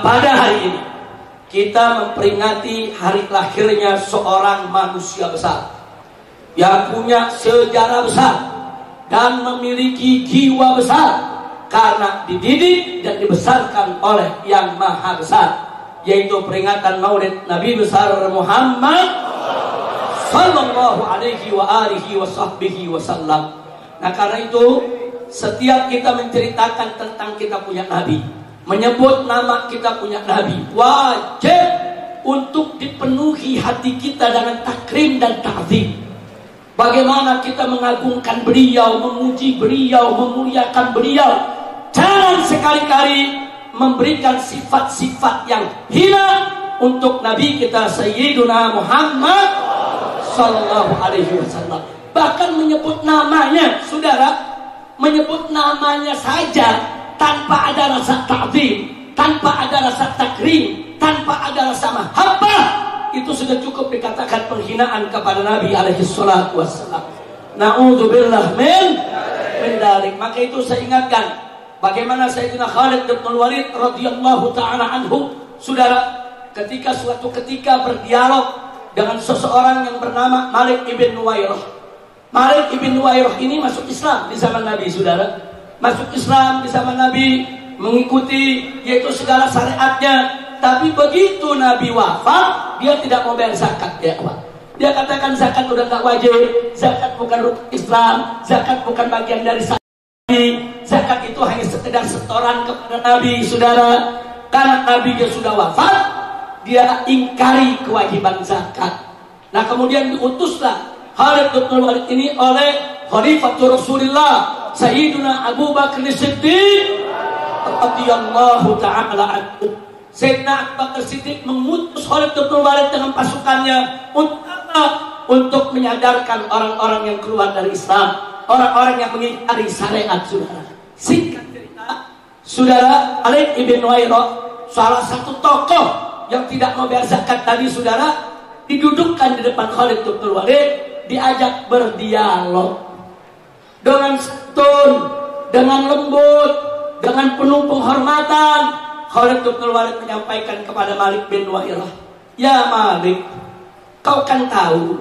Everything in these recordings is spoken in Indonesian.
pada hari ini kita memperingati hari lahirnya seorang manusia besar yang punya sejarah besar dan memiliki jiwa besar karena dididik dan dibesarkan oleh Yang Maha Besar, yaitu peringatan Maulid Nabi besar Muhammad sallallahu alaihi wa alihi wa sahbihi wasallam. Nah, karena itu setiap kita menceritakan tentang kita punya Nabi, menyebut nama kita punya Nabi, wajib untuk dipenuhi hati kita dengan takrim dan ta'zim. Bagaimana kita mengagungkan beliau, memuji beliau, memuliakan beliau. Jangan sekali-kali memberikan sifat-sifat yang hina untuk Nabi kita Sayyiduna Muhammad sallallahu alaihi wasallam. Bahkan menyebut namanya, saudara, menyebut namanya saja tanpa ada rasa ta'zim, tanpa ada rasa takrim, tanpa ada rasa mahabbah, itu sudah cukup dikatakan penghinaan kepada Nabi alaihi salatu wassalam. Na'udzubillah min dalik. Maka itu saya ingatkan bagaimana Sayyidina Khalid bin Walid radhiyallahu ta'ala anhu, saudara, ketika suatu ketika berdialog dengan seseorang yang bernama Malik ibn Nuwairah. Malik ibn Nuwairah ini masuk Islam di zaman Nabi, saudara. Masuk Islam di zaman Nabi, mengikuti yaitu segala syariatnya. Tapi begitu Nabi wafat, dia tidak mau bayar zakat, ya Pak. Dia katakan zakat udah gak wajib, zakat bukan rukun Islam, zakat bukan bagian dari Nabi, zakat itu hanya sekedar setoran kepada Nabi, saudara. Karena Nabi dia sudah wafat, dia ingkari kewajiban zakat. Nah, kemudian diutuslah Khalid bin Walid ini oleh Khalifatul Rasulullah Sayyiduna Abu Bakar Siddiq radhiyallahu ta'ala anhu. Sayyidina Abu Bakar Siddiq mengutus Khalid bin Walid dengan pasukannya untuk apa? Untuk menyadarkan orang-orang yang keluar dari Islam, orang-orang yang mengingkari syariat, saudara. Singkat cerita, saudara, Khalid ibn Nuwairah, salah satu tokoh yang tidak mau bayar zakat tadi, saudara, didudukkan di depan Khalid bin Walid, diajak berdialog dengan santun, dengan lembut, dengan penuh penghormatan. Khalid bin Walid menyampaikan kepada Malik bin Nuwairah, "Ya Malik, kau kan tahu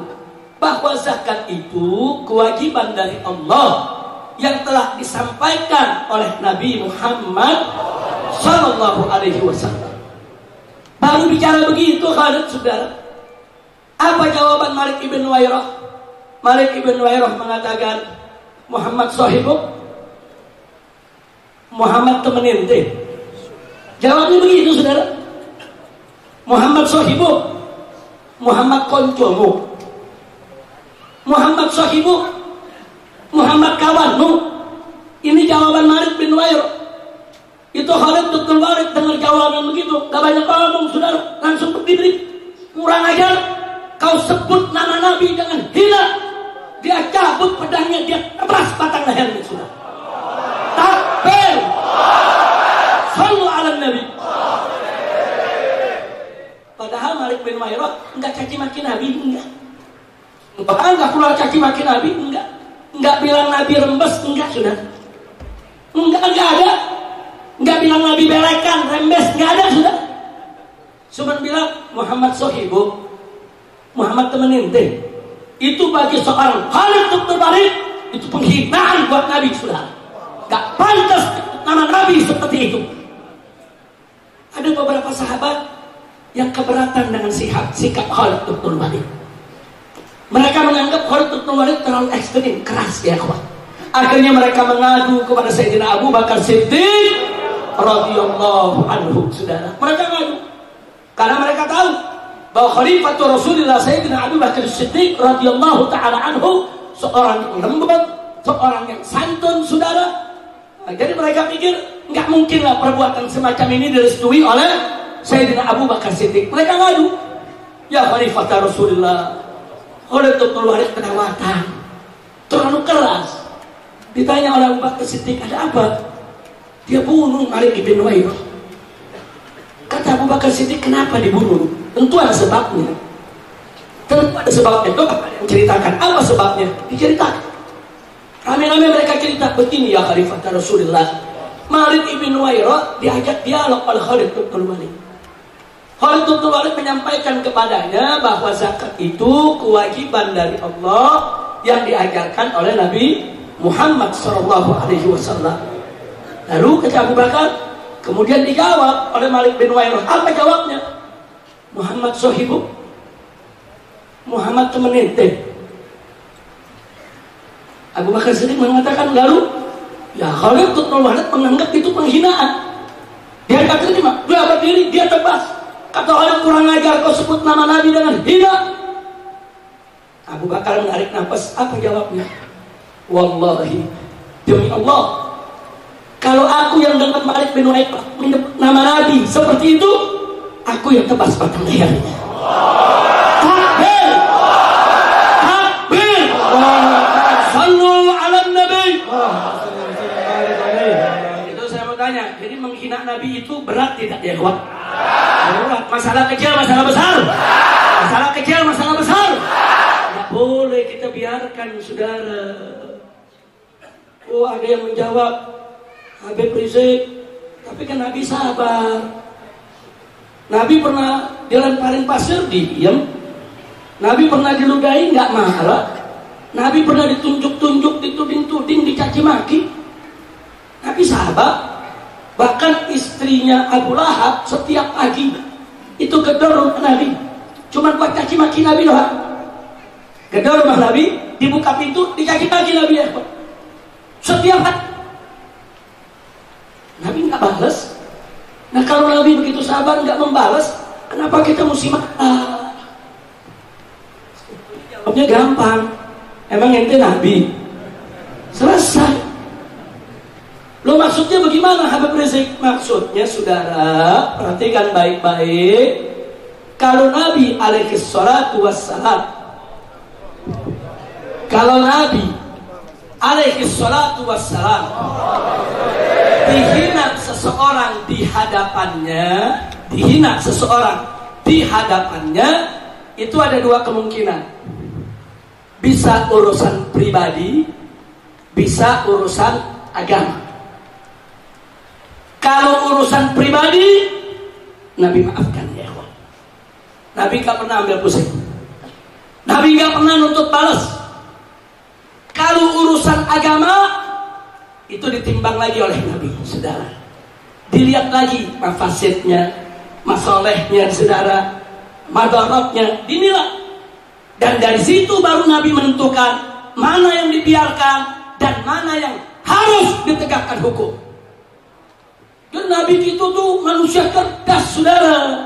bahwa zakat itu kewajiban dari Allah yang telah disampaikan oleh Nabi Muhammad sallallahu alaihi wasallam." Baru bicara begitu Khalid, saudara, apa jawaban Malik ibn Nuwairah? Malik ibn Nuwairah mengatakan, "Muhammad sahibuk, Muhammad temenin deh." Jawabnya begitu, saudara. Muhammad sahibuk, Muhammad koncomu, Muhammad sahibuk, Muhammad kawanmu. Ini jawaban Malik bin Nuwairah. Itu Khalid bin Walid dengar jawaban begitu, gak banyak ngomong, saudara, langsung berdiri. Kurang ajar, kau sebut nama Nabi dengan hina. Dia cabut pedangnya, dia tebas batang lehernya, saudara. Takbir, sallu ala Nabi. Padahal Malik bin Nuwairah enggak caci maki Nabi, enggak. Bahkan enggak keluar caci maki Nabi, enggak. Enggak bilang Nabi rembes, enggak, saudara. Enggak ada. Enggak bilang Nabi belekan, rembes, enggak ada, saudara. Cuma bilang Muhammad sahibuk, Muhammad temenin deh. Itu bagi seorang Khalid bin Walid itu penghinaan buat Nabi, saudara. Gak pantas nama Nabi seperti itu. Ada beberapa sahabat yang keberatan dengan sikap Khalid bin Walid. Mereka menganggap Khalid bin Walid terlalu ekstrim, keras, ya kawan. Akhirnya mereka mengadu kepada Sayyidina Abu Bakar Siddiq radhiyallahu anhu, saudara. Mereka ngadu karena mereka tahu bahwa Khalifatul Rasulullah Sayyidina Abu Bakar Siddiq radhiyallahu ta'ala anhu seorang yang lembut, seorang yang santun, saudara. Nah, jadi mereka pikir nggak mungkinlah perbuatan semacam ini direstui oleh Sayyidina Abu Bakar Siddiq. Mereka ngadu, "Ya Khalifatul Rasulullah, Khalid bin Walid kelewatan, terlalu keras." Ditanya oleh Abu Bakar Siddiq, "Ada apa?" Dia bunuh Malik ibn Nuwairah. Kata Abu Bakar Siddiq, "Kenapa dibunuh?" Tentu ada sebabnya. Tentu ada sebabnya. Itu menceritakan apa sebabnya? Diceritakan. Rame-rame mereka cerita, "Begini ya Khalifah Rasulullah, Malik ibn Nuwairah diajak dialog oleh Khalid bin Walid. Khalid bin Walid menyampaikan kepadanya bahwa zakat itu kewajiban dari Allah yang diajarkan oleh Nabi Muhammad SAW. Lalu kata Abu Bakar, kemudian dijawab oleh Malik bin Nuwairah. Apa jawabnya? Muhammad sahibu, Muhammad teman ente. Abu Bakar sendiri mengatakan, lalu ya Khalid bin Walid menganggap itu penghinaan. Dia kata terima, dia berdiri, dia tebas. Kata orang kurang ajar kau sebut nama Nabi dengan hina. Abu Bakar menarik nafas, apa jawabnya? Wallahi, demi Allah, kalau aku yang dengar Malik bin Nuwairah menyebut nama Nabi seperti itu, aku yang tebas batang lehernya. Takbir, takbir, sallu ala Nabi. Itu saya mau tanya, jadi menghina Nabi itu berat tidak ya kawan? Berat. Masalah kecil, masalah besar. Masalah kecil, masalah besar. Tidak boleh kita biarkan, saudara. Oh, ada yang menjawab, Habib Rizik, tapi kan Nabi sabar. Nabi pernah dilemparin pasir, diam. Nabi pernah diludahi, nggak marah. Nabi pernah ditunjuk-tunjuk, dituding-tuding, dicaci maki. Nabi sabar. Bahkan istrinya Abu Lahab setiap pagi itu gedor rumah Nabi, cuma buat caci maki Nabi doang. Gedor rumah Nabi, dibuka pintu, dicaci maki Nabi ya. Setiap hari. Nabi nggak balas. Nah kalau Nabi begitu sabar nggak membalas, kenapa kita mesti marah? Jawabnya gampang. Emang ente Nabi? Selesai. Lo maksudnya bagaimana Habib Rizik? Maksudnya saudara, perhatikan baik-baik. Kalau Nabi alaihi salatu wassalam, kalau Nabi alaihi salatu wassalam dihina seseorang di hadapannya, dihina seseorang di hadapannya, itu ada dua kemungkinan. Bisa urusan pribadi, bisa urusan agama. Kalau urusan pribadi, Nabi maafkan ya Allah. Nabi gak pernah ambil pusing. Nabi gak pernah nuntut balas. Kalau urusan agama, itu ditimbang lagi oleh Nabi, saudara. Dilihat lagi mafasidnya, masalahnya, saudara, madaratnya, dinilai. Dan dari situ baru Nabi menentukan mana yang dibiarkan dan mana yang harus ditegakkan hukum. Dan Nabi itu tuh manusia cerdas, saudara.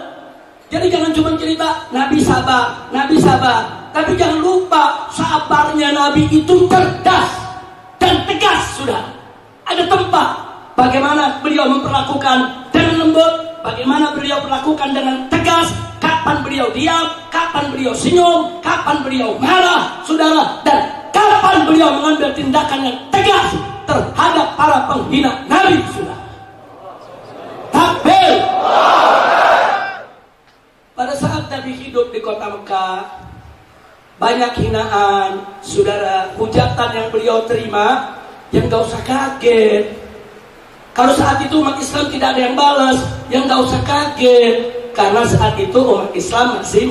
Jadi jangan cuma cerita Nabi sabar, Nabi sabar. Tapi jangan lupa sabarnya Nabi itu cerdas dan tegas, saudara. Ada tempat bagaimana beliau memperlakukan dengan lembut, bagaimana beliau perlakukan dengan tegas, kapan beliau diam, kapan beliau senyum, kapan beliau marah, saudara, dan kapan beliau mengambil tindakan yang tegas terhadap para penghina Nabi, saudara. Takbir. Pada saat Nabi hidup di kota Mekah, banyak hinaan, saudara, hujatan yang beliau terima, yang gak usah kaget. Kalau saat itu umat Islam tidak ada yang balas, yang gak usah kaget. Karena saat itu umat Islam masih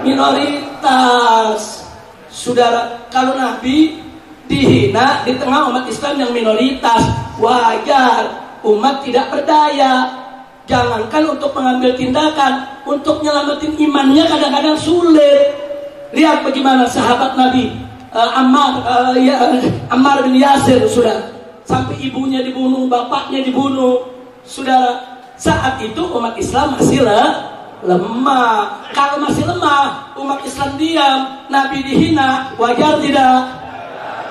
minoritas. Saudara, kalau Nabi dihina di tengah umat Islam yang minoritas, wajar. Umat tidak berdaya. Jangankan untuk mengambil tindakan, untuk nyelamatin imannya kadang-kadang sulit. Lihat bagaimana sahabat Nabi Ammar bin Yasir, saudara, sampai ibunya dibunuh, bapaknya dibunuh, saudara. Saat itu umat Islam masih lemah. Kalau masih lemah, umat Islam diam, Nabi dihina, wajar tidak?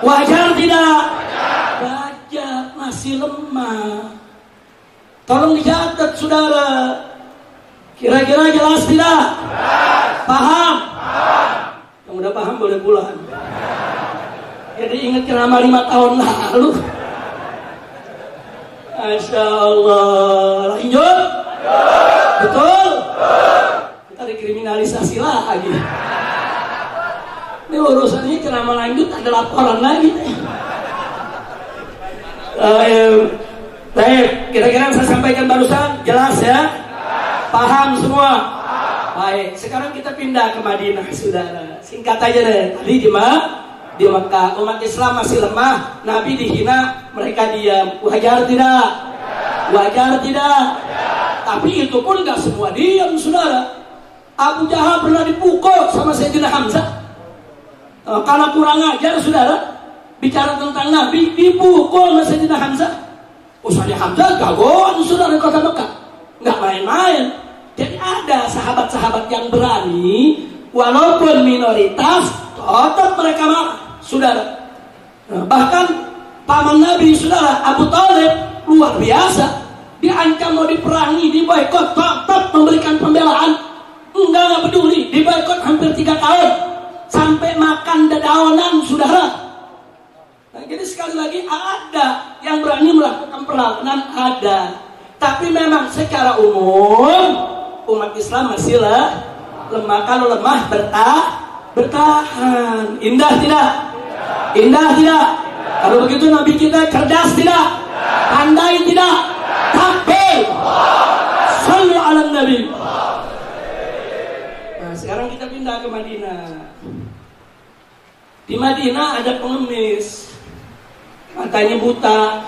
Wajar tidak? Wajar, masih lemah. Tolong dicatat, saudara. Kira-kira jelas tidak? Paham? Yang udah paham boleh pulang. Jadi ingat ceramah 5 tahun lalu. Masya Allah. Lanjut? Betul? Kita dikriminalisasi lagi. Ini urusannya ceramah lanjut, ada laporan lagi. Baik, kira-kira yang saya sampaikan barusan jelas ya? Paham semua? Baik, sekarang kita pindah ke Madinah, saudara. Singkat aja deh. Tadi di Mekah, umat Islam masih lemah, Nabi dihina, mereka diam. Wajar tidak? Wajar tidak? Tapi itu pun nggak semua diam, saudara. Abu Jahal pernah dipukul sama Sayyidina Hamzah. Karena kurang ajar, saudara, bicara tentang Nabi, dipukul sama Sayyidina Hamzah. Sayyidina Hamzah jagoan, saudara, di kota Mekah. Nggak main-main. Jadi ada sahabat-sahabat yang berani, walaupun minoritas, tetap mereka marah, saudara. Bahkan paman Nabi, saudara, Abu Thalib, luar biasa. Diancam mau diperangi, diboikot, tetap memberikan pembelaan. Enggak peduli, diboikot hampir 3 tahun. Sampai makan dedaunan, saudara. Nah, jadi sekali lagi ada yang berani melakukan perlawanan, ada. Tapi memang secara umum umat Islam masih lemah. Kalau lemah bertahan. Indah tidak? Indah tidak? Kalau begitu Nabi kita cerdas tidak? Pandai tidak? Takbir. Shallu ala Nabi. Nah, sekarang kita pindah ke Madinah. Di Madinah ada pengemis, matanya buta,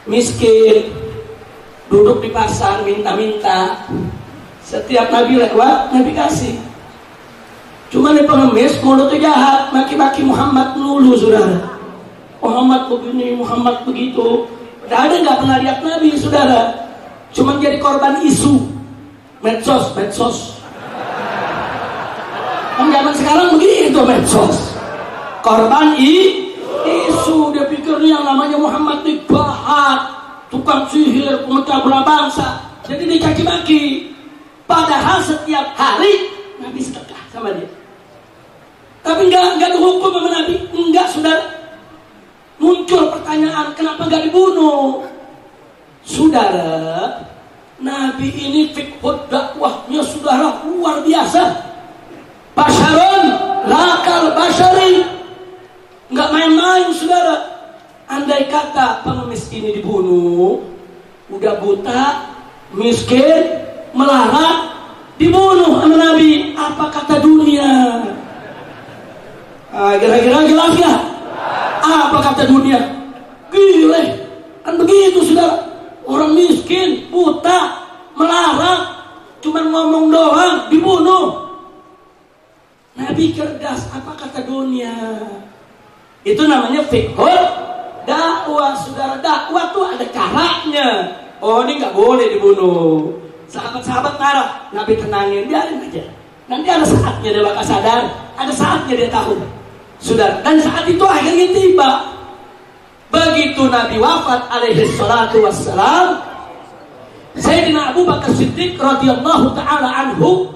miskin, duduk di pasar minta-minta. Setiap Nabi lewat, Nabi kasih. Cuma nih pengemis, mulutnya jahat, maki-maki Muhammad melulu, saudara. Muhammad begini, Muhammad begitu. Padahal nggak pernah lihat Nabi, saudara. Cuma jadi korban isu, medsos. Zaman sekarang begitu medsos. Korban isu, dia pikirnya yang namanya Muhammad ini jahat, tukang sihir, pemecah belah bangsa. Jadi dicaci-maki. Padahal setiap hari Nabi sedekah sama dia. Tapi enggak dihukum sama Nabi. Enggak, saudara. Muncul pertanyaan, kenapa enggak dibunuh? Saudara, Nabi ini fiqhud dakwahnya, saudara, luar biasa. Basyarun lakal basyari. Enggak main-main, saudara. Andai kata pengemis ini dibunuh, udah buta, miskin, melarat, dibunuh sama Nabi, apa kata dunia? Kira-kira jelas ya? Apa kata dunia? Gile, kan begitu, saudara. Orang miskin, buta, melarat, cuma ngomong doang, dibunuh. Nabi cerdas, apa kata dunia? Itu namanya fiqhul dakwah, saudara. Dakwah tuh ada caranya. Oh, ini nggak boleh dibunuh. Sahabat-sahabat marah, Nabi tenangin, biarin aja. Nanti ada saatnya dia bakal sadar, ada saatnya dia tahu, saudara. Dan saat itu akhirnya tiba. Begitu Nabi wafat alaihi salatu wassalam, Sayyidina Abu Bakar Siddiq radhiyallahu ta'ala anhu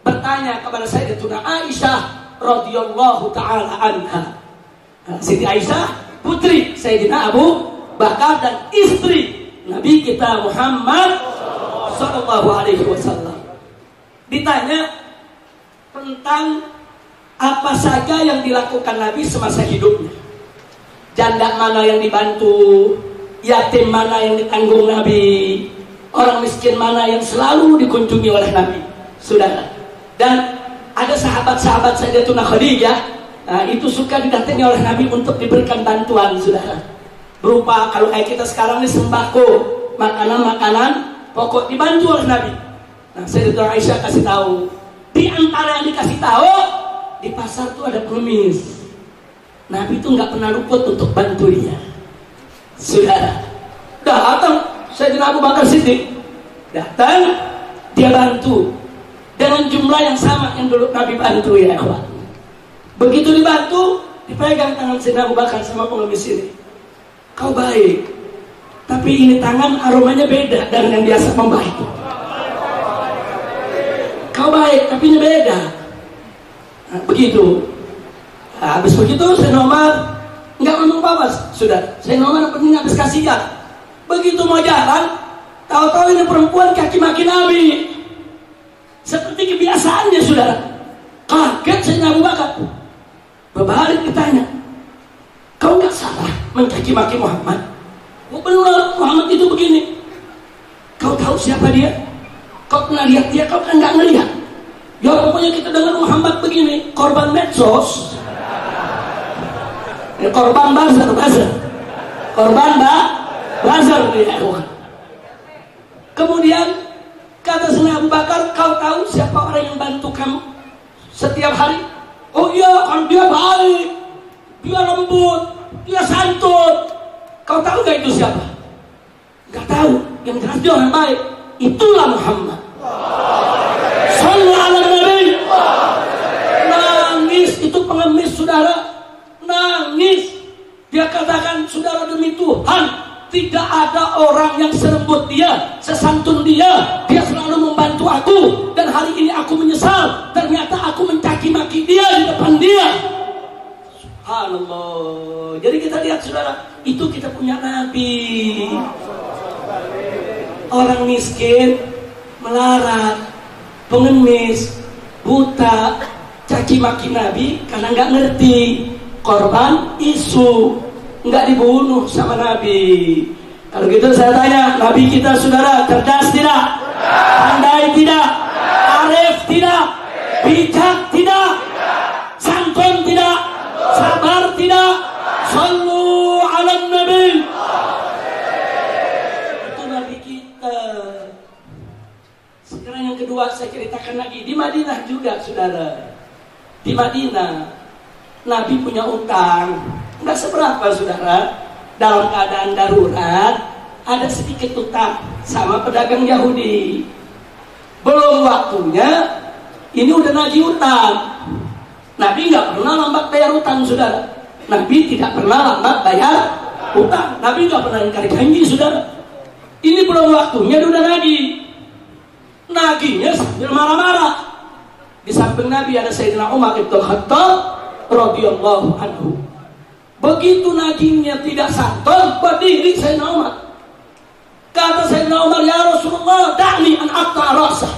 bertanya kepada Sayyidatuna Aisyah radhiyallahu ta'ala anha. Siti Aisyah, putri Sayyidina Abu Bakar dan istri Nabi kita Muhammad sallallahu alaihi wasallam. Ditanya tentang apa saja yang dilakukan Nabi semasa hidupnya. Janda mana yang dibantu, yatim mana yang ditanggung Nabi, orang miskin mana yang selalu dikunjungi oleh Nabi, saudara. Dan ada sahabat-sahabat Sayyidatuna Khadijah, itu suka didatangi oleh Nabi untuk diberikan bantuan, saudara. Berupa kalau kayak kita sekarang ini sembako, makanan-makanan pokok dibantu oleh Nabi. Nah, Sayyidatuna Aisyah kasih tahu, di antara yang dikasih tahu, di pasar tuh ada pengemis. Nabi itu nggak pernah luput untuk bantu dia, saudara. Datang Sayyidina Abu Bakar Siddiq, datang, dia bantu dengan jumlah yang sama yang dulu Nabi bantu, ya ikhwan. Begitu dibantu, dipegang tangan Sayyidina Abu Bakar sama pengemis ini. Kau baik, tapi ini tangan aromanya beda dengan yang biasa membaik. Kau baik, tapi ini beda. Nah, begitu. Nah, habis begitu Sayyidina Umar nggak ngomong apa-apa, sudah. Sayyidina Umar penting habis kasihan. Begitu mau jalan, tahu-tahu ini perempuan kaki maki Nabi. Seperti kebiasaannya, saudara. Kaget Sayyidina Abu Bakar. Berbalik ditanya, kau nggak salah mencaci maki Muhammad? Oh benar, Muhammad itu begini. Kau tahu siapa dia? Kau pernah lihat dia? Kau kan nggak ngelihat. Ya pokoknya kita dengar Muhammad begini, korban medsos, korban buzzer, korban buzzer dia. Kemudian kata Sayyidina Abu Bakar, kau tahu siapa orang yang bantu kamu setiap hari? Oh iya, kan dia baik, dia lembut, dia santun. Kau tahu gak itu siapa? Gak tahu. Yang jelas dia orang baik. Itulah Muhammad. Sallallahu alaihi Nabi. Nangis itu pengemis, saudara. Nangis. Dia katakan, saudara, demi Tuhan, tidak ada orang yang selembut dia, sesantun dia. Dia selalu membantu aku. Dan hari ini aku menyesal. Ternyata aku mencaci maki dia di depan dia. Subhanallah. Jadi kita lihat, saudara, itu kita punya Nabi. Orang miskin, melarat, pengemis, buta, caci maki Nabi karena nggak ngerti. Korban isu, nggak dibunuh sama Nabi. Kalau gitu saya tanya, Nabi kita, saudara, cerdas tidak? Pandai tidak? Arif tidak? Bijak tidak? Santun tidak? Sabar tidak? Sallu ala Nabi. Itu Nabi kita. Sekarang yang kedua saya ceritakan lagi. Di Madinah juga, saudara. Di Madinah Nabi punya utang. Nggak seberapa, saudara. Dalam keadaan darurat ada sedikit utang sama pedagang Yahudi. Belum waktunya, ini udah nagih utang. Nabi nggak pernah lambat bayar utang, saudara. Nabi tidak pernah lambat bayar utang. Nabi nggak pernah ingkar janji, saudara. Ini belum waktunya, dia udah nagih. Nagihnya sambil marah-marah. Di samping Nabi ada Sayyidina Umar ibn Khattab radhiyallahu anhu. Begitu nagihnya tidak santun, berdiri Sayyidina Umar. Kata Sayyidina Umar, ya Rasulullah, da'ni an aqta rasah.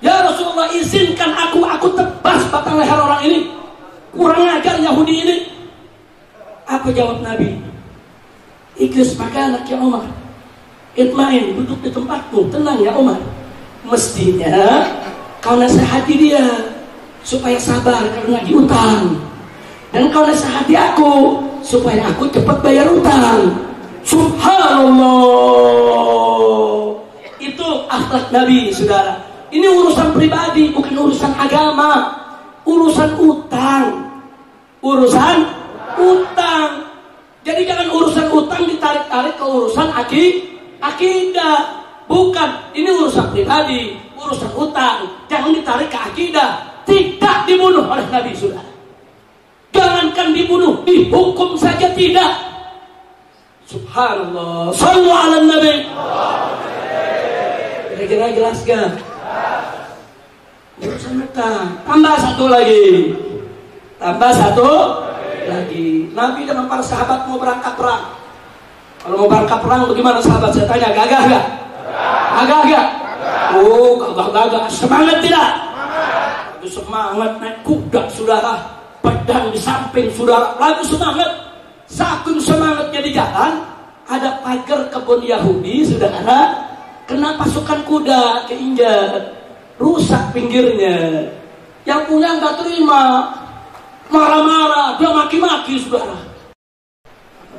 Ya Rasulullah, izinkan aku tebas batang leher orang ini. Kurang ajar Yahudi ini. Apa jawab Nabi? Iklis makanak ya Umar. Itmain, duduk di tempatmu, tenang ya Umar. Mestinya kau nasihati dia supaya sabar karena nagih utang. Dan kau nasihati aku supaya aku cepat bayar utang. Subhanallah. Itu akhlak Nabi, saudara. Ini urusan pribadi, bukan urusan agama. Urusan utang. Urusan utang. Jadi jangan urusan utang ditarik-tarik ke urusan akidah. Bukan, ini urusan pribadi, urusan utang. Jangan ditarik ke akidah. Tidak dibunuh oleh Nabi, saudara. Jangankan dibunuh, dihukum saja tidak. Subhanallah. Sallu ala Nabi. Kira-kira jelas gak? Urusan utang. Tambah satu lagi. Nabi dengan para sahabat mau berangkat perang. Kalau mau berangkat perang bagaimana sahabat? Saya tanya, gagah gak? Gagah gak? Oh, gagah. Semangat tidak? Semangat naik kuda, saudara. Pedang di samping, saudara. Lalu semangat. Saking semangatnya di jalan, ada pagar kebun Yahudi, saudara. Kena pasukan kuda, keinjak. Rusak pinggirnya. Yang punya nggak terima, marah-marah, dia maki-maki, saudara.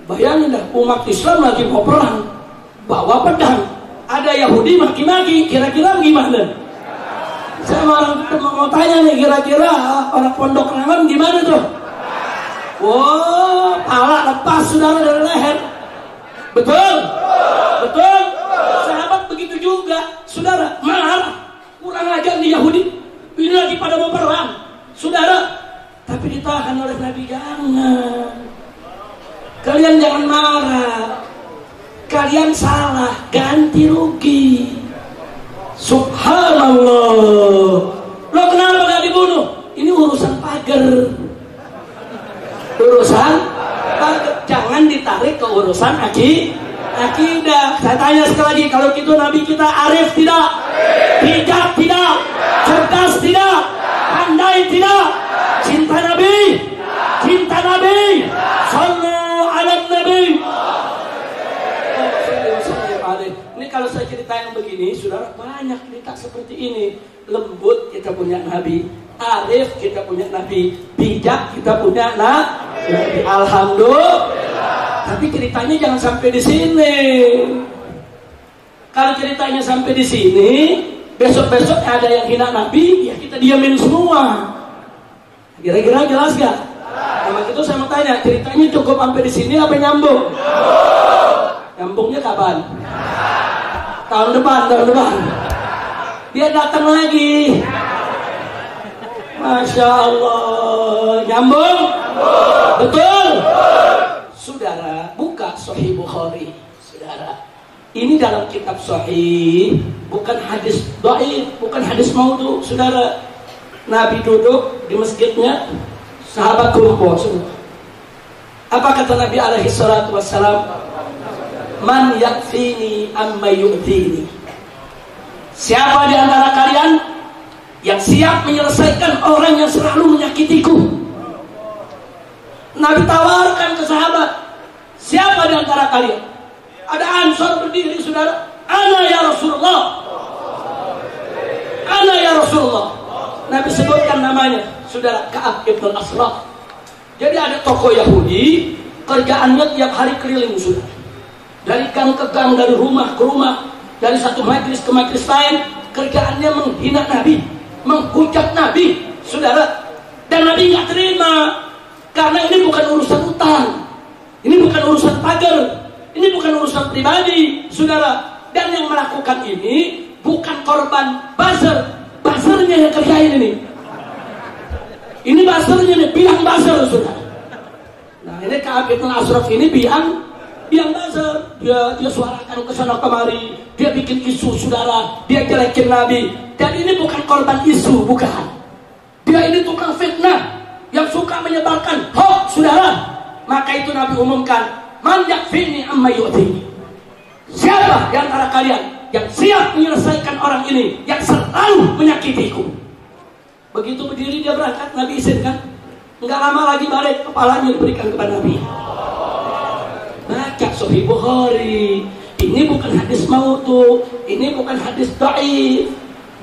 Bayangin dah, umat Islam lagi mau perang, bawa pedang, ada Yahudi maki-maki, kira-kira gimana? Saya mau tanya nih, kira-kira orang Pondok Rangon gimana tuh? Wow, pala lepas, saudara, dari leher. Betul? Betul? Sahabat begitu juga, saudara, marah. Kurang ajar nih Yahudi. Ini lagi pada mau perang, saudara. Tapi ditahan oleh Nabi. Jangan. Kalian jangan marah. Kalian salah, ganti rugi. Subhanallah. Lo kenapa gak dibunuh? Ini urusan pagar. Urusan pagar. Jangan ditarik ke urusan akidah. Saya tanya sekali lagi, kalau gitu Nabi kita arif tidak? Bijak tidak? Cerdas tidak? Pandai tidak? Cinta Nabi? Cinta Nabi? Sallu ala Nabi. ini, saudara, banyak cerita seperti ini. Lembut kita punya Nabi, arif kita punya Nabi, bijak kita punya Nabi. Alhamdulillah. Tapi ceritanya jangan sampai di sini. Kalau ceritanya sampai di sini, besok-besok ada yang hina Nabi, ya kita diamin semua. Kira-kira jelas gak? Sama itu saya mau tanya, ceritanya cukup sampai di sini apa nyambung? Nyambungnya kapan? Tahun depan. Dia datang lagi. Masya Allah. Nyambung? Betul? Saudara, buka Sahih Bukhari. Saudara, ini dalam kitab Sahih, bukan hadis dhaif, bukan hadis maudhu. Saudara, Nabi duduk di masjidnya, sahabat kumpul semua. Apa kata Nabi alaihi salatu wassalam? Man yakfini amma yu'tini. Siapa di antara kalian yang siap menyelesaikan orang yang selalu menyakitiku? Nabi tawarkan ke sahabat, siapa di antara kalian? Ada Ansar berdiri, saudara. Ana ya Rasulullah. Ana ya Rasulullah. Nabi sebutkan namanya, saudara, Ka'ab ibn al-Ashraf. Jadi ada tokoh Yahudi, kerjaannya tiap hari keliling, saudara. Dari gang ke gang, dari rumah ke rumah, dari satu majlis ke majlis lain, kerjaannya menghina Nabi, menghujat Nabi, saudara. Dan Nabi nggak terima, karena ini bukan urusan utang, ini bukan urusan pagar, ini bukan urusan pribadi, saudara. Dan yang melakukan ini bukan korban buzzer, buzzernya yang kerjain ini. Ini buzzernya nih, biang buzzer, saudara. Nah ini Ka'ab bin Ashraf ini biang buzzer. Dia suarakan ke sana kemari, dia bikin isu, saudara, dia jelekin Nabi. Dan ini bukan korban isu, bukan. Dia ini tukang fitnah yang suka menyebarkan hoax, saudara. Maka itu Nabi umumkan, man yakfini amma yu'tini. Siapa di antara kalian yang siap menyelesaikan orang ini yang selalu menyakitiku? Begitu berdiri dia berangkat, Nabi izinkan. Enggak lama lagi balik, kepalanya diberikan kepada Nabi. Baca Sahih Bukhari. Ini bukan hadis maudhu, ini bukan hadis dhaif.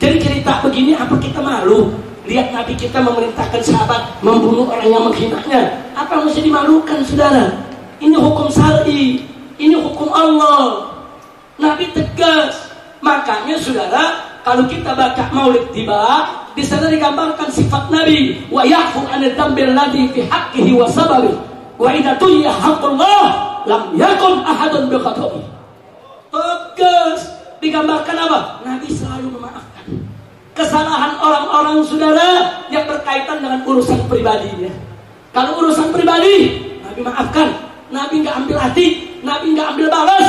Jadi cerita begini apa kita malu? Lihat Nabi kita memerintahkan sahabat membunuh orang yang menghinanya. Apa yang mesti dimalukan, saudara? Ini hukum syar'i, ini hukum Allah. Nabi tegas. Makanya, saudara, kalau kita baca Maulid Tiba, di sana digambarkan sifat Nabi. Wa ya'fu 'anil dzambil ladzi fi haqqihi wa sababi. Wa idza tuliya haqqullah lam yakun ahadun bi khata'i. Tegas. Digambarkan apa? Nabi selalu memaafkan kesalahan orang-orang, saudara, yang berkaitan dengan urusan pribadinya. Kalau urusan pribadi, Nabi maafkan. Nabi nggak ambil hati, Nabi nggak ambil balas.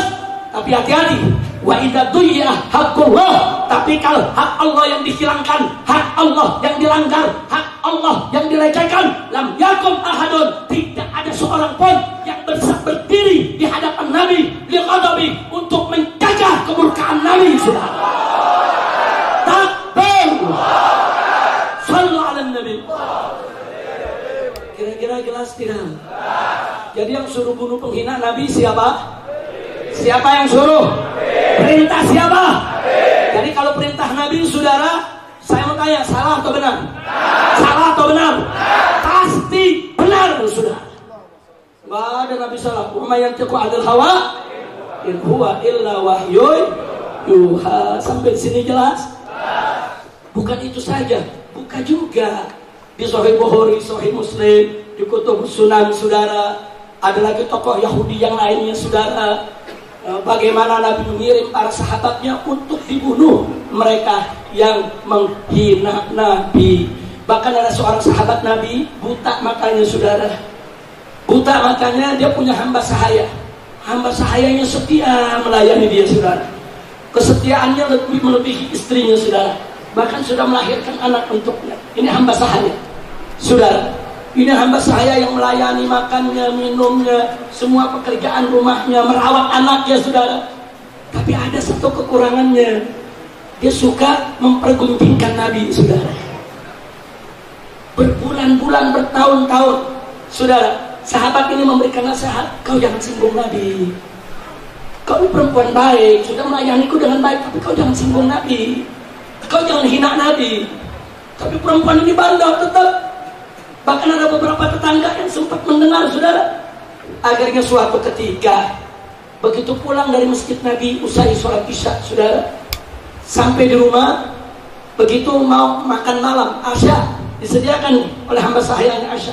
Tapi hati-hati. Wa idza du'iya haqqullah. Tapi kalau hak Allah yang dihilangkan, hak Allah yang dilanggar, hak Allah yang dilecehkan, lam yakun ahadun, tidak ada seorang pun yang bisa berdiri di hadapan Nabi liqadabi, untuk menjaga kemurkaan Nabi, saudara. Takbir. Sallu ala Nabi. Kira-kira jelas tidak? Jadi yang suruh bunuh penghina Nabi siapa? Siapa yang suruh? Perintah siapa? Jadi kalau perintah Nabi, saudara, saya mau tanya, salah atau benar? Salah atau benar? Pasti benar, saudara. Nggak ada Nabi salah. Wa may yantiqu 'anil hawa in huwa illa wahyun yuha. Sampai sini jelas? Bukan itu saja, bukan juga di Sahih Bukhari, Sahih Muslim, di Kutubus Sunan, saudara. Ada lagi tokoh Yahudi yang lainnya, saudara. Bagaimana Nabi mengirim para sahabatnya untuk dibunuh mereka yang menghina Nabi. Bahkan ada seorang sahabat Nabi, buta matanya, saudara. Buta matanya, dia punya hamba sahaya. Hamba sahayanya setia melayani dia, saudara. Kesetiaannya lebih melebihi istrinya, saudara. Bahkan sudah melahirkan anak untuknya. Ini hamba sahaya, saudara. Ini hamba sahaya yang melayani makannya, minumnya, semua pekerjaan rumahnya, merawat anaknya, saudara. Tapi ada satu kekurangannya. Dia suka mempergunjingkan Nabi, saudara. Berbulan-bulan, bertahun-tahun, saudara. Sahabat ini memberikan nasihat, kau jangan singgung Nabi. Kau perempuan baik, sudah melayaniku dengan baik, tapi kau jangan singgung Nabi, kau jangan hina Nabi. Tapi perempuan ini bandel tetap. Bahkan ada beberapa tetangga yang sempat mendengar, saudara. Akhirnya suatu ketika, begitu pulang dari masjid Nabi usai sholat isya, saudara, sampai di rumah, begitu mau makan malam Asya disediakan oleh hamba sahayanya Asya.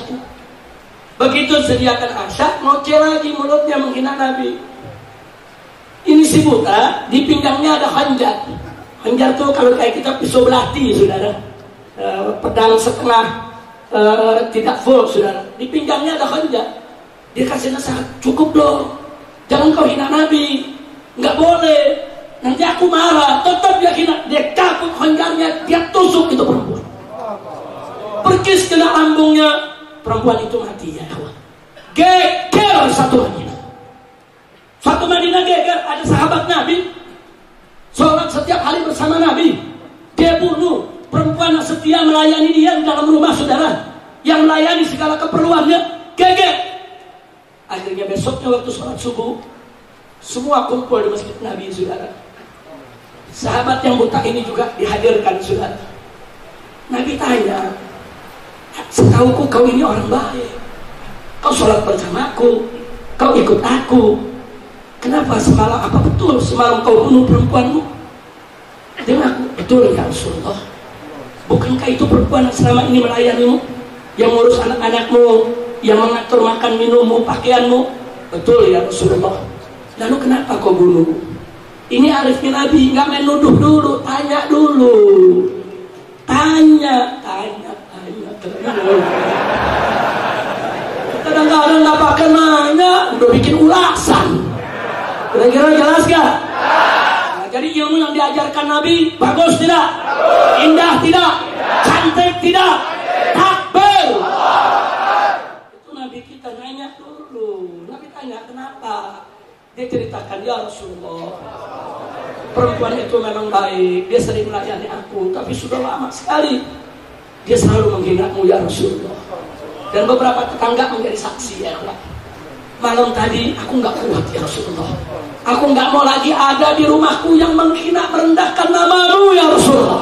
Begitu sediakan Asya, ngoceh lagi mulutnya menghina Nabi. Ini si buta, di pinggangnya ada hanjar. Hanjar tuh kalau kayak kita pisau belati, saudara, pedang setengah, tidak full, saudara. Di pinggangnya ada hanjar. Dia kasih nasihat, cukup dong, jangan kau hina Nabi, nggak boleh, nanti aku marah. Tetap dia hina, dia cabut hanjarnya, dia tusuk itu perempuan, perkis kena lambungnya, perempuan itu mati ya kawan. Geger satu Madinah geger. Ada sahabat Nabi sholat setiap hari bersama Nabi, dia bunuh perempuan yang setia melayani dia di dalam rumah, saudara, yang melayani segala keperluannya, geger. Akhirnya besoknya waktu sholat subuh, semua kumpul di masjid Nabi, saudara. Sahabat yang buta ini juga dihadirkan, saudara. Nabi tanya, setauku kau ini orang baik, kau sholat bersamaku, kau ikut aku, kenapa semalam, apa betul semalam kau bunuh perempuanmu? Dia mengaku, betul ya Rasulullah. Bukankah itu perempuan yang selama ini melayanimu, yang ngurus anak-anakmu, yang mengatur makan minummu, pakaianmu? Betul ya Rasulullah. Lalu kenapa kau bunuh? Ini arifnya Nabi, nggak main nuduh dulu, tanya dulu. Tanya. Kadang-kadang nggak pakai nanya, udah bikin ulasan. Kira-kira jelas gak? Nah, jadi ilmu yang diajarkan Nabi bagus tidak? Indah tidak? Cantik tidak? Takbir. Itu Nabi kita nanya dulu. Nabi tanya kenapa? Dia ceritakan, ya Rasulullah, perempuan itu memang baik, dia sering melayani aku, tapi sudah lama sekali dia selalu menghinamu ya Rasulullah. Dan beberapa tetangga menjadi saksi ya Allah. Malam tadi aku nggak kuat ya Rasulullah, aku nggak mau lagi ada di rumahku yang menghina merendahkan namamu ya Rasulullah.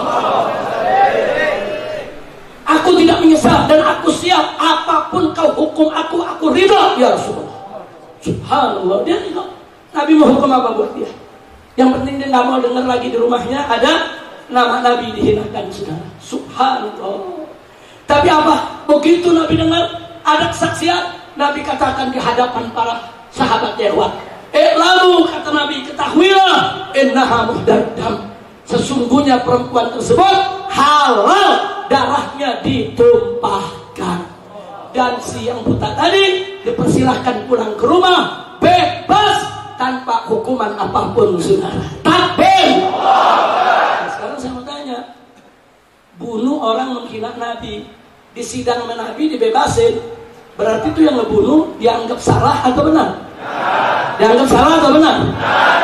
Aku tidak menyesal dan aku siap apapun kau hukum aku ridha ya Rasulullah. Subhanallah, dia ridha. Nabi mau hukum apa buat dia? Yang penting dia nggak mau dengar lagi di rumahnya ada nama Nabi dihinakan, saudara. Subhanallah. Tapi apa? Begitu Nabi dengar ada kesaksian, Nabi katakan di hadapan para sahabat lewat. Lalu kata Nabi, ketahuilah, innaha muhdardam. Sesungguhnya perempuan tersebut halal darahnya ditumpahkan. Dan si yang buta tadi dipersilahkan pulang ke rumah bebas tanpa hukuman apapun, saudara. Takbir. Nah, sekarang saya mau tanya, bunuh orang menghina Nabi, di sidang Nabi dibebasin, berarti itu yang ngebunuh dianggap salah atau benar? Dianggap salah atau benar?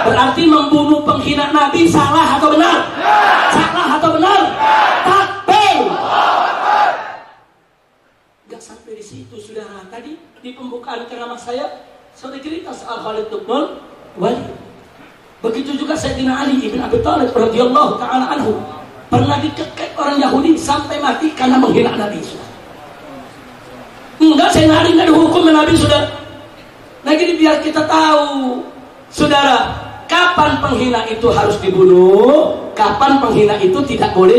Berarti membunuh penghina Nabi salah atau benar? Salah atau benar? Takbir. Gak sampai di situ, saudara. Tadi di pembukaan ceramah saya cerita soal Khalid bin Walid. Begitu juga Sayyidina Ali ibn Abi Thalib radhiyallahu taala anhu pernah dikekek orang Yahudi sampai mati karena menghina Nabi. Enggak, Sayyidina Ali enggak dihukum Nabi, sudah. Nah, jadi biar kita tahu, saudara, kapan penghina itu harus dibunuh, kapan penghina itu tidak boleh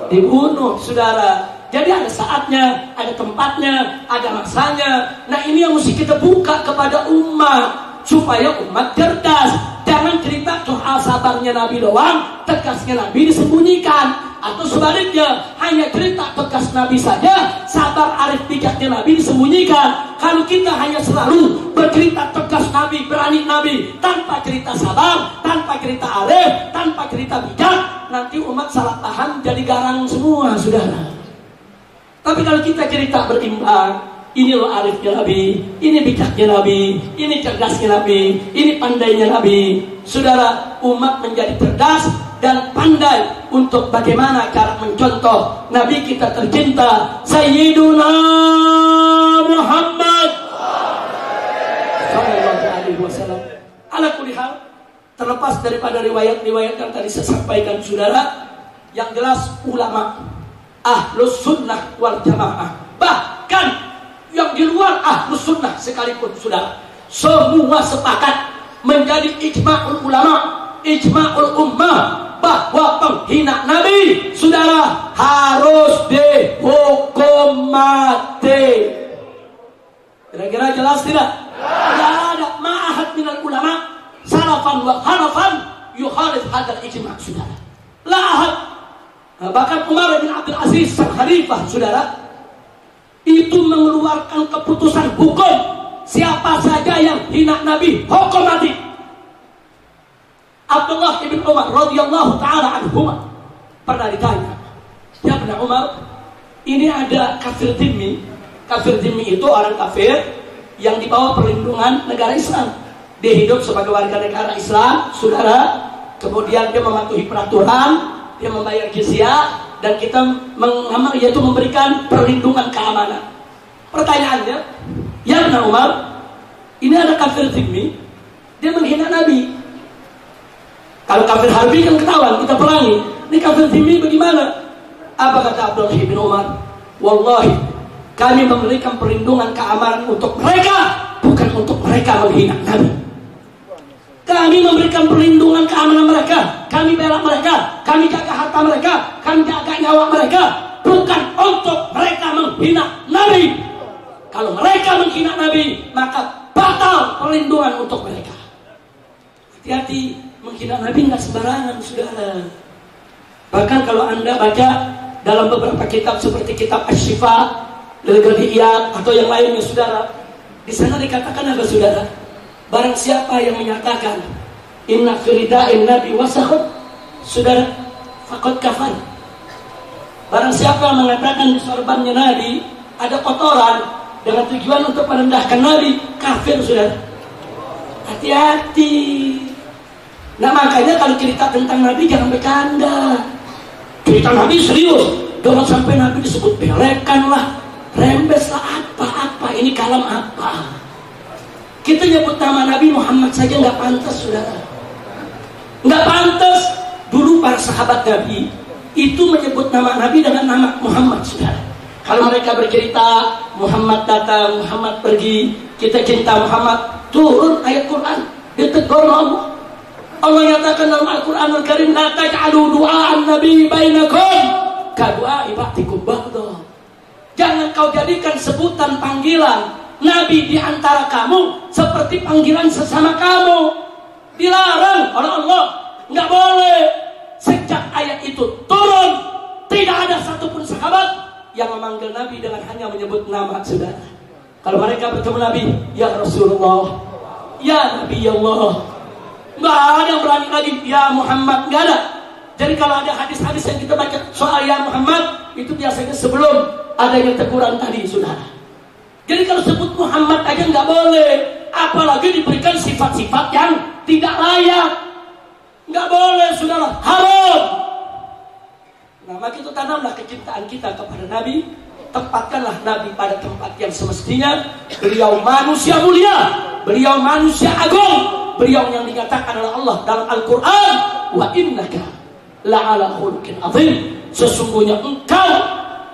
dibunuh, saudara. Jadi ada saatnya, ada tempatnya, ada masanya. Nah, ini yang mesti kita buka kepada umat, supaya umat cerdas. Jangan cerita soal sabarnya Nabi doang, tegasnya Nabi disembunyikan. Atau sebaliknya, hanya cerita tegas Nabi saja, sabar arif bijaknya Nabi disembunyikan. Kalau kita hanya selalu bercerita tegas Nabi, berani Nabi, tanpa cerita sabar, tanpa cerita arif, tanpa cerita bijak, nanti umat salah paham, jadi garang semua, saudara. Tapi kalau kita cerita berimbang, ini loh arifnya Nabi, ini bijaknya Nabi, ini cerdasnya Nabi, ini pandainya Nabi, saudara, umat menjadi cerdas dan pandai untuk bagaimana cara mencontoh Nabi kita tercinta Sayyiduna Muhammad sallallahu alaihi wasallam. Ala kulli hal, riwayat-riwayat yang tadi saya sampaikan saudara, yang jelas ulama Ahlus Sunnah wal Jamaah, bahkan yang di luar Ahlus Sunnah sekalipun saudara, semua sepakat menjadi ijma'ul ulama, ijma'ul ummah, bahwa penghina Nabi saudara harus dihukum mati. Kira-kira jelas tidak? Tidak ada ma'ahad minal ulama salafan wa khalafan yukhalif hadal ijma' saudara. La ahad. Bahkan Umar bin Abdul Aziz sang khalifah saudara itu mengeluarkan keputusan hukum, siapa saja yang hina Nabi hukum mati. Abdullah bin Umar radhiyallahu taala anhuma pernah ditanya, "Ya Ibnu Umar, ini ada kafir dhimmi." Kafir dhimmi itu orang kafir yang di bawah perlindungan negara Islam. Dia hidup sebagai warga negara Islam, saudara. Kemudian dia mematuhi peraturan, dia membayar jizyah, dan kita yaitu memberikan perlindungan keamanan. Pertanyaannya, ya Ibnu Umar, ini ada kafir dhimmi, dia menghina Nabi. Kalau kafir harbi kan ketahuan, kita perangi. Ini kafir dhimmi bagaimana? Apa kata Abdullah bin Umar? Wallahi, kami memberikan perlindungan keamanan untuk mereka, bukan untuk mereka menghina Nabi. Kami memberikan perlindungan keamanan mereka, kami bela mereka, kami jaga harta mereka, kami jaga nyawa mereka, bukan untuk mereka menghina Nabi. Kalau mereka menghina Nabi, maka batal perlindungan untuk mereka. Hati-hati, menghina Nabi nggak sembarangan, saudara. Bahkan kalau Anda baca dalam beberapa kitab seperti kitab Asy-Syifa, Al-Ghadiyat atau yang lainnya, saudara, di sana dikatakan apa, saudara? Barang siapa yang menyatakan inna firida'in nabi wasakhut, saudara, faqad kafar. Barang siapa yang mengatakan di sorbannya Nabi ada kotoran dengan tujuan untuk merendahkan Nabi, kafir, saudara. Hati-hati. Nah makanya kalau cerita tentang Nabi jangan bercanda. Cerita Nabi serius. Jangan sampai Nabi disebut belekan lah, rembes lah, apa-apa. Ini kalam apa? Kita nyebut nama Nabi Muhammad saja nggak pantas, saudara. Nggak pantas. Dulu para sahabat Nabi itu menyebut nama Nabi dengan nama Muhammad, saudara. Kalau mereka bercerita Muhammad datang, Muhammad pergi, kita cinta Muhammad, turun ayat Quran, ditegur Allah. Allah nyatakan dalam Al-Quran Al-Karim, la taj'alu du'a'an nabi bainakum ka du'a'i ba'dikum ba'da. Jangan kau jadikan sebutan panggilan Nabi di antara kamu seperti panggilan sesama kamu. Dilarang oleh Allah, nggak boleh. Sejak ayat itu turun, tidak ada satupun sahabat yang memanggil Nabi dengan hanya menyebut nama, saudara. Kalau mereka bertemu Nabi, ya Rasulullah, ya Nabi Allah, nggak ada yang berani lagi ya Muhammad, nggak ada. Jadi kalau ada hadis-hadis yang kita baca soal ya Muhammad, itu biasanya sebelum adanya teguran tadi, saudara. Jadi kalau sebut Muhammad aja nggak boleh, apalagi diberikan sifat-sifat yang tidak layak, nggak boleh, saudara, haram. Nah, maka itu tanamlah kecintaan kita kepada Nabi, tempatkanlah Nabi pada tempat yang semestinya. Beliau manusia mulia, beliau manusia agung, beliau yang dinyatakan oleh Allah dalam Al-Quran, wa innaka la'ala khuluqin azim. Sesungguhnya engkau,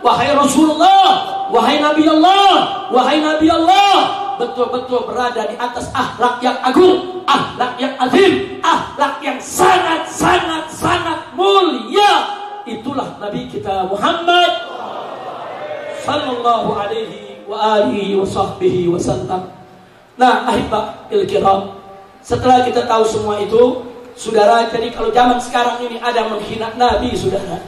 wahai Rasulullah, wahai Nabi Allah, wahai Nabi Allah, betul-betul berada di atas akhlak yang agung, akhlak yang azim, akhlak yang sangat mulia. Itulah Nabi kita Muhammad sallallahu alaihi wa alihi wa sahbihi wasallam. Nah, ahibbahil kiram, setelah kita tahu semua itu, saudara, jadi kalau zaman sekarang ini ada menghina Nabi, saudara,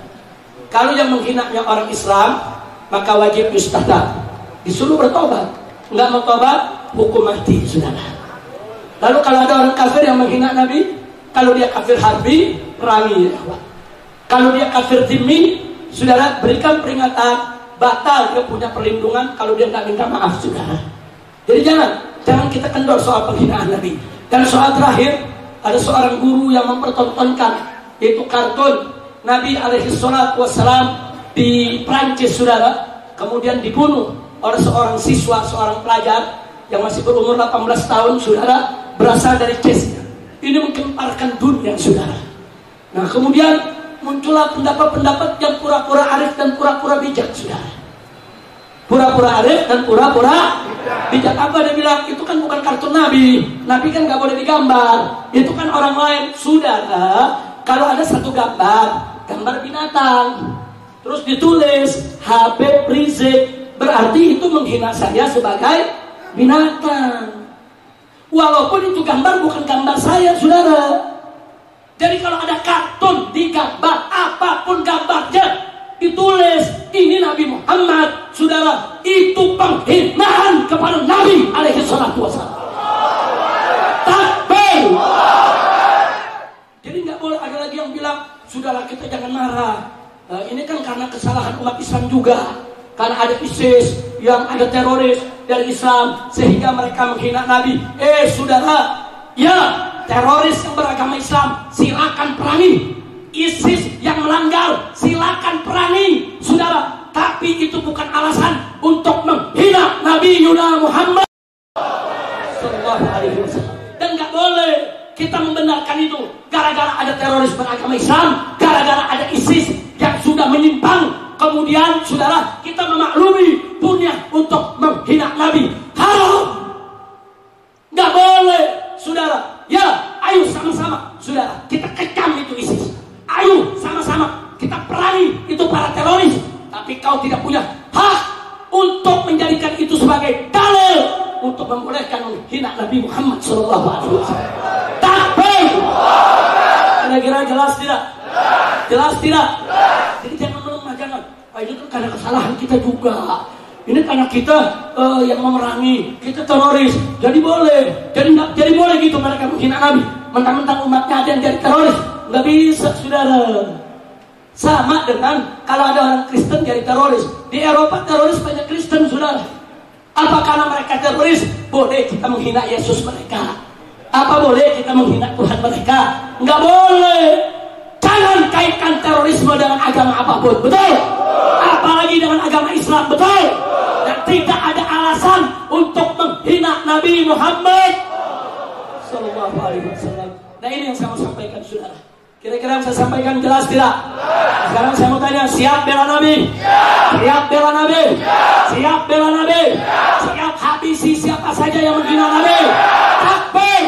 kalau yang menghinanya orang Islam, maka wajib yustadab, disuruh bertobat. Enggak mau tobat, hukum mati, saudara. Lalu kalau ada orang kafir yang menghina Nabi, kalau dia kafir harbi, perangi, ya. Kalau dia kafir dhimmi, saudara, berikan peringatan, batal dia punya perlindungan kalau dia nggak minta maaf, saudara. Jadi jangan kita kendor soal penghinaan Nabi. Dan soal terakhir, ada seorang guru yang mempertontonkan, yaitu kartun Nabi alaihi salatu wassalam di Prancis, saudara, kemudian dibunuh oleh seorang siswa, seorang pelajar yang masih berumur 18 tahun, saudara, berasal dari Chechnya. Ini menggemparkan dunia, saudara. Nah, kemudian muncullah pendapat-pendapat yang pura-pura arif dan pura-pura bijak, saudara. Pura-pura arif dan pura-pura bijak. Apa dia bilang? Itu kan bukan kartun Nabi. Nabi kan gak boleh digambar. Itu kan orang lain. Saudara, kalau ada satu gambar binatang, terus ditulis Habib Rizik, berarti itu menghina saya sebagai binatang. Walaupun itu gambar bukan gambar saya, saudara. Jadi kalau ada kartun digambar, apapun gambarnya, ditulis ini Nabi Muhammad, saudara, itu penghinaan kepada Nabi alaihi salatu wassalam. Takbir. Jadi nggak boleh ada lagi yang bilang, sudahlah kita jangan marah. Ini kan karena kesalahan umat Islam juga, karena ada ISIS yang ada teroris dari Islam sehingga mereka menghina Nabi. Saudara, ya, teroris yang beragama Islam silakan perangi. ISIS yang melanggar silakan perangi, saudara. Tapi itu bukan alasan untuk menghina Nabi Yuna Muhammad sallallahu alaihi wasallam. Dan nggak boleh kita membenarkan itu gara-gara ada teroris beragama Islam, gara-gara ada ISIS yang sudah menyimpang, kemudian saudara kita memaklumi punya untuk menghina Nabi. Haram. Nggak boleh, saudara. Ya, ayo sama-sama, saudara, kita kecam itu ISIS. Ayo sama-sama kita perangi itu para teroris. Tapi kau tidak punya hak untuk menjadikan itu sebagai dalil untuk membolehkan menghina Nabi Muhammad SAW. Takbir. Kira-kira jelas tidak? Jelas tidak? Jadi jangan melemah, jangan. Itu kan karena kesalahan kita juga. Ini karena kita yang memerangi, kita teroris. Jadi boleh, jadi boleh gitu mereka menghina Nabi. Mentang-mentang umatnya ada yang jadi teroris, nggak bisa, saudara. Sama dengan kalau ada orang Kristen jadi teroris. Di Eropa teroris banyak Kristen, saudara. Apa karena mereka teroris boleh kita menghina Yesus mereka? Apa boleh kita menghina Tuhan mereka? Nggak boleh. Jangan kaitkan terorisme dengan agama apapun, betul? Apalagi dengan agama Islam, betul? Dan tidak ada alasan untuk menghina Nabi Muhammad sallallahu alaihi wasallam. Nah, ini yang saya mau sampaikan, saudara. Kira-kira yang saya sampaikan jelas tidak? Sekarang saya mau tanya, siap bela Nabi? Siap bela Nabi? Siap bela Nabi? Siap habisi siapa saja yang menghina Nabi? Takbir.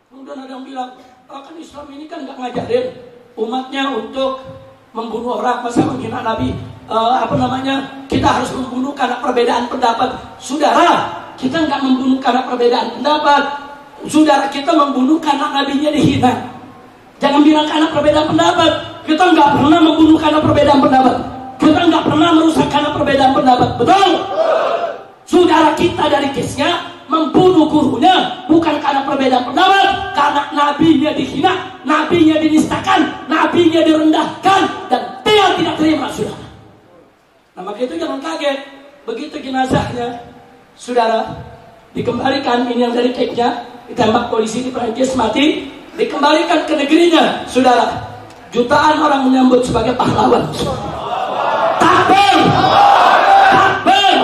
Kemudian ada yang bilang, kan Islam ini kan nggak ngajarin umatnya untuk membunuh orang, masa menghina Nabi? Kita harus membunuh karena perbedaan pendapat. Saudara, kita nggak membunuh karena perbedaan pendapat. Saudara, kita membunuh karena nabinya dihina. Jangan bilang karena perbedaan pendapat. Kita nggak pernah membunuh karena perbedaan pendapat. Kita nggak pernah merusak karena perbedaan pendapat. Betul? Saudara kita dari kisnya membunuh gurunya bukan karena perbedaan pendapat, karena nabinya dihina, nabinya dinistakan, nabinya direndahkan, dan dia tidak terima, saudara. Nah, maka itu jangan kaget. Begitu jenazahnya, saudara, dikembalikan, ini yang dari ceknya, ditembak polisi di Perancis mati, dikembalikan ke negerinya, saudara. Jutaan orang menyambut sebagai pahlawan. Takbir. Takbir.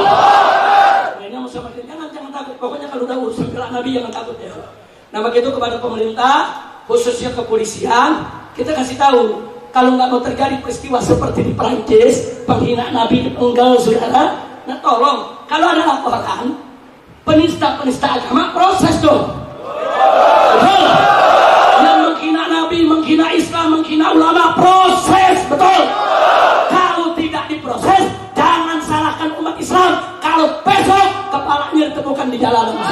Ini mau semakin jangan takut. Pokoknya kalau udah urusan bela Nabi jangan takut ya. Nah, begitu kepada pemerintah, khususnya kepolisian, kita kasih tahu kalau nggak mau terjadi peristiwa seperti di Perancis, penghina Nabi dipenggal, saudara. Nah, tolong kalau ada laporan penista agama, proses dong. Betul? Yang menghina Nabi, menghina Islam, menghina ulama, proses, betul? Kalau tidak diproses, jangan salahkan umat Islam. Kalau besok kepalanya ditemukan di jalanan.